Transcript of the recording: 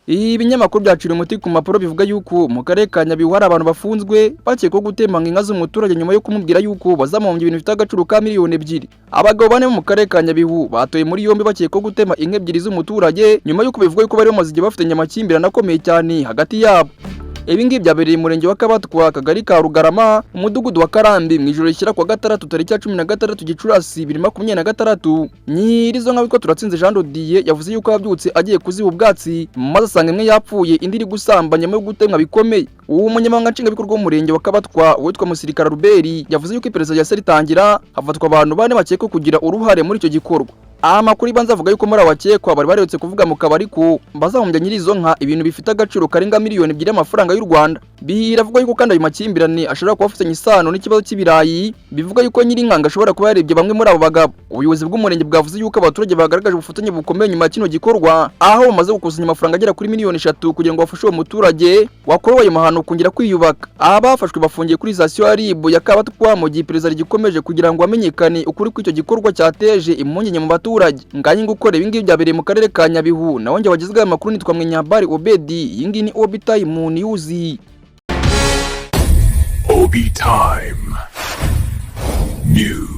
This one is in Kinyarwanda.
Ibinyamakuru byacira umuti ku mapuro bivuga yuko mu karere ka Nyabihu hari abantu bafunzwe bakekwaho gutemanga inka z'umuturage nyuma yo kumubwira yuko bazamuhombya ibintu bifite agaciro ka miliyoni 2. Abagabo bane mu karere ka Nyabihu batoye muri yombi bakekwaho gutema inka 2 z'umuturage nyuma yuko bivuga yuko bari bamaze igihe bafite amakimbirane akomeye cyane hagati yabo. Ibi ngibi byabereye mu murenge wa Kabatwa akagari ka Rugarama umudugudu wa Karambi mu ijoro rishyira kwa gatandatu tariki ya 16 Gicurasi 2026. Nyirizo nka witwa Turatsinze Jean Dodier yavuze yuko yabyutse agiye kuziba ubwatsi maze asanga imwe yapfuye indi iri gusambanya mu gutemwa bikomeye. Uwo munyamabanga nshingwabikorwa w'umurenge wa Kabatwa witwa Musirikare Ruberi yavuze yuko iperereza ryase ritangira hafatwa abantu bane bakekwa kugira uruhare muri icyo gikorwa. Amakuru ibanza avuga yuko muri abakekwa bari baretse kuvuga mu kabari ko bazahombya nyirizo nka ibintu bifite agaciro karenga miliyoni 2 y'amafaranga y'u Rwanda. Biravugwa yuko kandi ayo makimbirane ashobora kuba afitanye isano n'ikibazo cy'ibirayi, bivuga yuko nyiri nkanga ashobora kuba yarebye bamwe muri abo bagabo. Ubuyobozi bw'umurenge bwavuze yuko abaturage bagaragaje ubufatanye bukomeye nyuma y'ikino gikorwa, aho bamaze gukusanya amafaranga agera kuri miliyoni 3 kugira ngo bafashe uwo muturage wakorewe ayo mahano kongera kwiyubaka. Abafashwe bafungiye kuri station ya RIB ya Kabatwa mu gihe iperereza rigikomeje kugira ngo amenyekane ukuri kw'icyo gikorwa cyateje impungenge mu baturage. Nganye ngukora ibi ngibi byabereye mu karere ka Nyabihu naho nje wagizwe aya makuru nitwa Mwenyabari Obedi, iyi ngiyi ni Obi Time News. Obi Time News.